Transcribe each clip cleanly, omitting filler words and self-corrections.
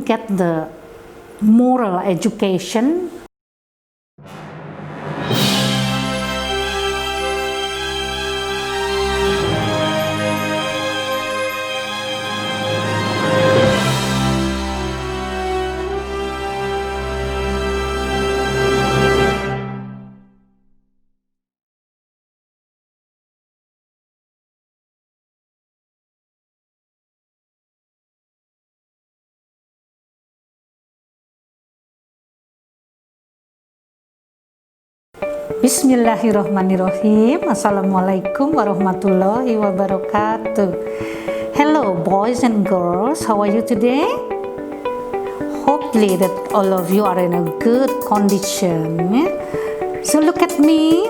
get the moral education. Bismillahirrahmanirrahim. Assalamualaikum warahmatullahi wabarakatuh. Hello boys and girls, how are you today? Hopefully that all of you are in a good condition. So look at me.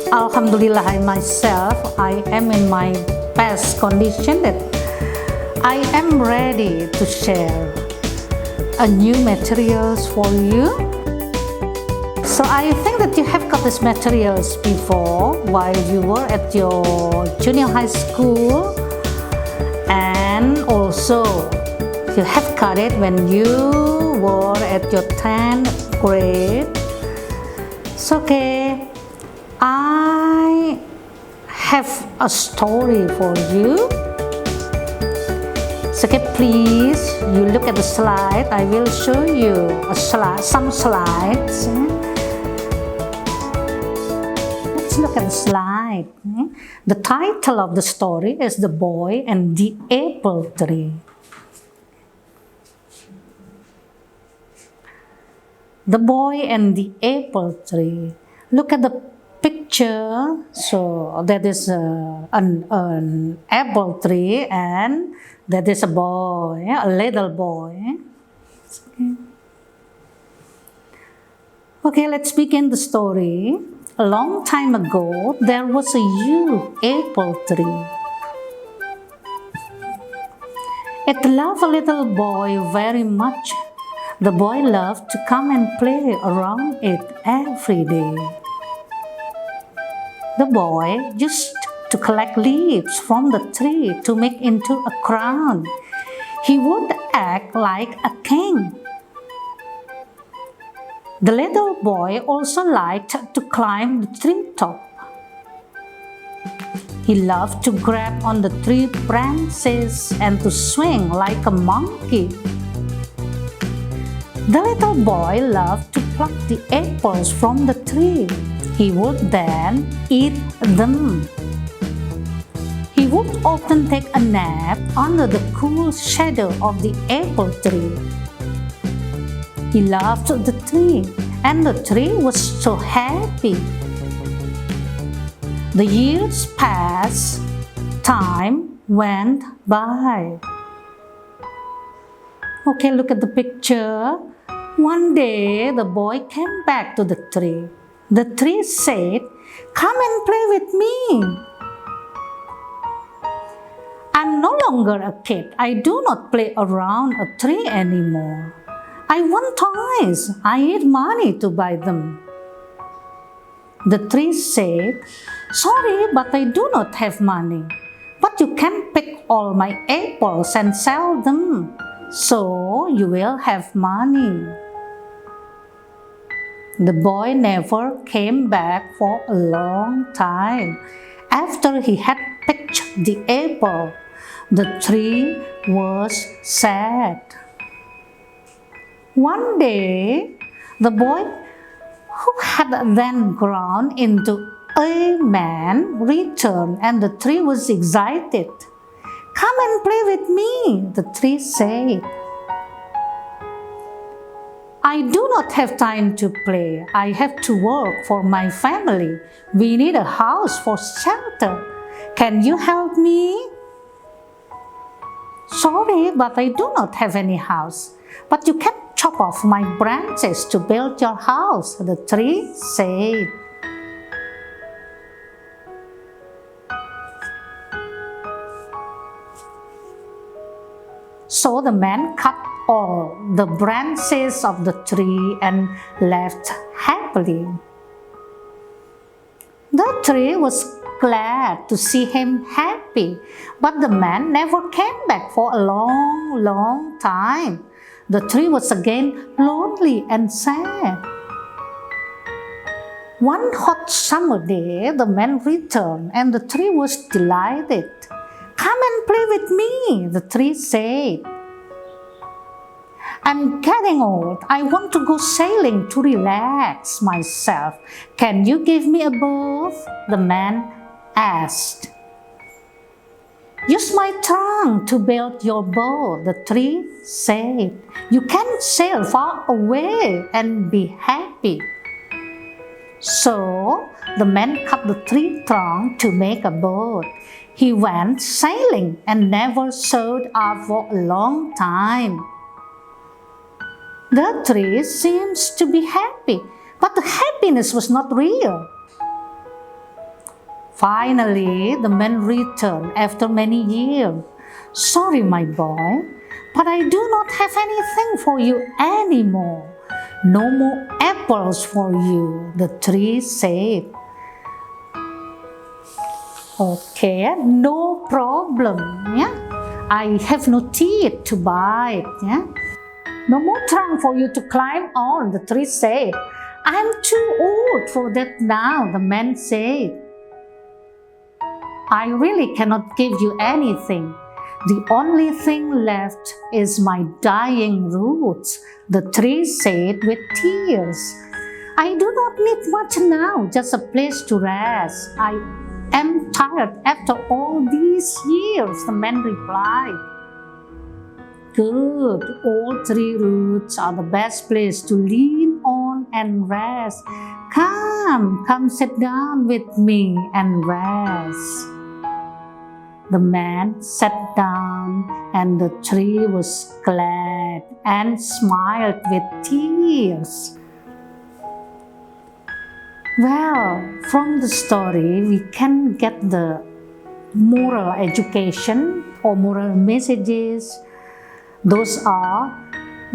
Alhamdulillah, I myself, I am in my best condition that I am ready to share a new materials for you. So I think that you have got these materials before while you were at your junior high school, and also you have got it when you were at your 10th grade. So okay, I have a story for you. So okay, please, you look at the slide. I will show you some slides. Look at the slide. The title of the story is The Boy and the Apple Tree. The Boy and the Apple Tree. Look at the picture. So that is an apple tree, and that is a boy, a little boy. Okay, let's begin the story. A long time ago, there was a huge apple tree. It loved a little boy very much. The boy loved to come and play around it every day. The boy used to collect leaves from the tree to make into a crown. He would act like a king. The little boy also liked to climb the treetop. He loved to grab on the tree branches and to swing like a monkey. The little boy loved to pluck the apples from the tree. He would then eat them. He would often take a nap under the cool shadow of the apple tree. He loved the tree, and the tree was so happy. The years passed, time went by. Okay, look at the picture. One day, the boy came back to the tree. The tree said, "Come and play with me. I'm no longer a kid. I do not play around a tree anymore. I want toys. I need money to buy them." The tree said, "Sorry, but I do not have money. But you can pick all my apples and sell them, so you will have money." The boy never came back for a long time. After he had picked the apple, the tree was sad. One day, the boy, who had then grown into a man, returned, and the tree was excited. "Come and play with me," the tree said. "I do not have time to play. I have to work for my family. We need a house for shelter. Can you help me?" "Sorry, but I do not have any house. But you can chop off my branches to build your house," the tree said. So the man cut all the branches of the tree and left happily. The tree was glad to see him happy, but the man never came back for a long time. The tree was again lonely and sad. One hot summer day, the man returned and the tree was delighted. "Come and play with me," the tree said. "I'm getting old. I want to go sailing to relax myself. Can you give me a boat?" the man asked. "Use my trunk to build your boat," the tree said. "You can sail far away and be happy." So the man cut the tree trunk to make a boat. He went sailing and never showed up for a long time. The tree seems to be happy, but the happiness was not real. Finally, the man returned after many years. "Sorry, my boy, but I do not have anything for you anymore. No more apples for you," the tree said. "Okay, no problem. Yeah, I have no teeth to bite. Yeah, no more trunk for you to climb on," the tree said. "I'm too old for that now," the man said. "I really cannot give you anything. The only thing left is my dying roots," the tree said with tears. "I do not need much now, just a place to rest. I am tired after all these years," the man replied. "Good, all tree roots are the best place to lean on and rest. Come sit down with me and rest." The man sat down and the tree was glad and smiled with tears. Well, from the story we can get the moral education or moral messages. Those are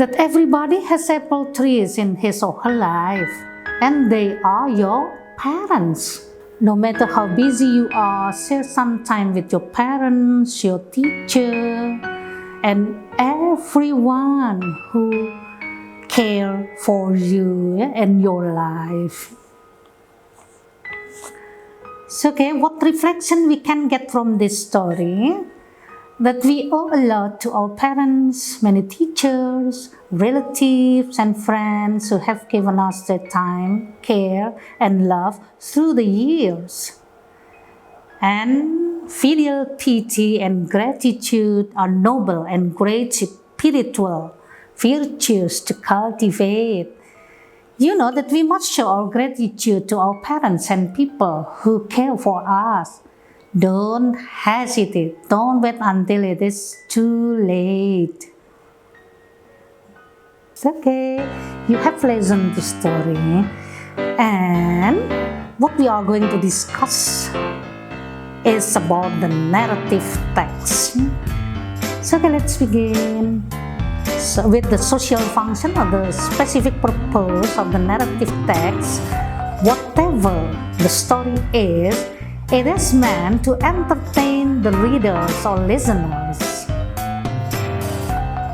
that everybody has apple trees in his or her life, and they are your parents. No matter how busy you are, share some time with your parents, your teacher, and everyone who care for you in your life. So, what reflection we can get from this story? That we owe a lot to our parents, many teachers, relatives, and friends who have given us their time, care, and love through the years. And filial piety and gratitude are noble and great spiritual virtues to cultivate. You know that we must show our gratitude to our parents and people who care for us. Don't hesitate. Don't wait until it is too late. It's okay. You have listened to the story. And what we are going to discuss is about the narrative text. So let's begin. So with the social function or the specific purpose of the narrative text, whatever the story is, it is meant to entertain the readers or listeners.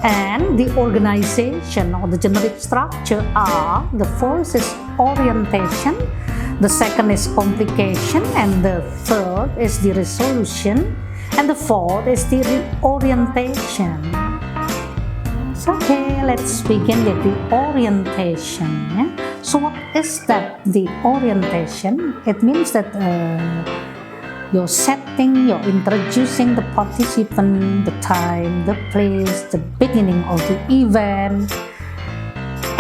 And the organization or the generic structure are: the first is orientation, the second is complication, and the third is the resolution, and the fourth is the reorientation. So, let's begin with the orientation. Yeah? So what is that, the orientation? It means that you're setting, you're introducing the participant, the time, the place, the beginning of the event,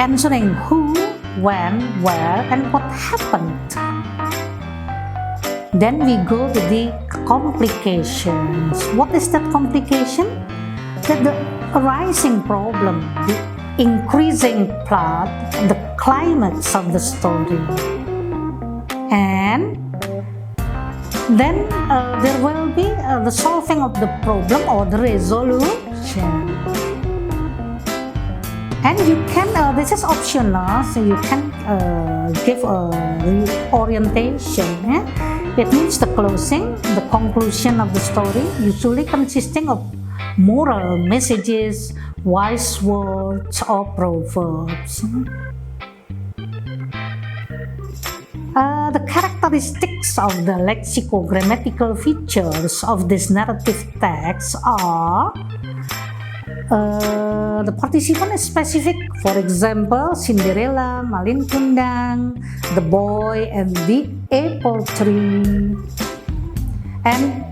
answering who, when, where, and what happened. Then we go to the complications. What is that complication? That the arising problem, the increasing plot, the climax of the story. And then there will be the solving of the problem or the resolution. And you can, this is optional, so you can give a reorientation. It means the closing, the conclusion of the story, usually consisting of moral messages wise words or proverbs. The characteristics of the lexicogrammatical features of this narrative text are the participant is specific, for example, Cinderella, Malin Kundang, the boy, and the apple tree. And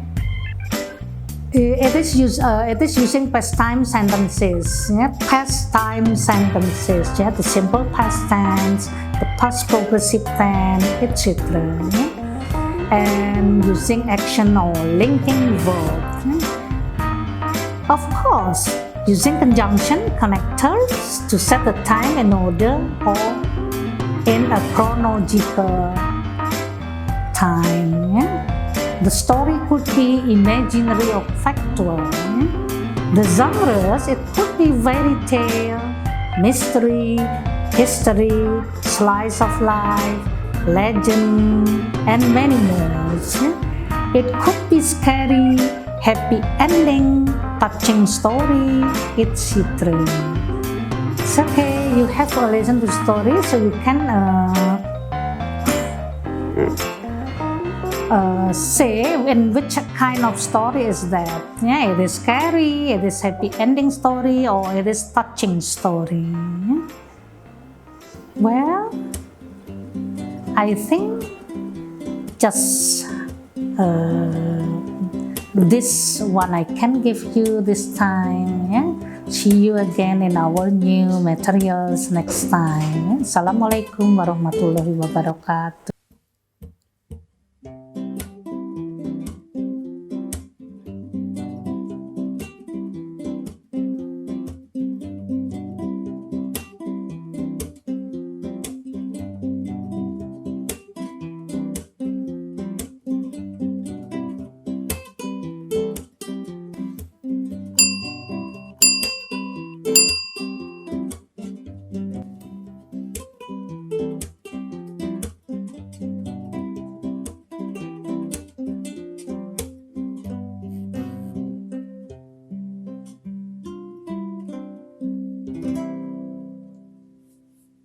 it is using past time sentences, past time sentences, the simple past tense, the past progressive tense, etc. And using action or linking verb. Of course, using conjunction connectors to set the time in order or in a chronological time. The story could be imaginary or factual. The genres, it could be fairy tale, mystery, history, slice of life, legend, and many more. It could be scary, happy ending, touching story, etc. It's okay, you have to listen to the story so you can say in which kind of story is that. It is scary, it is happy ending story, or it is touching story. Well, I think just this one I can give you this time. See you again in our new materials next time. Assalamualaikum warahmatullahi wabarakatuh.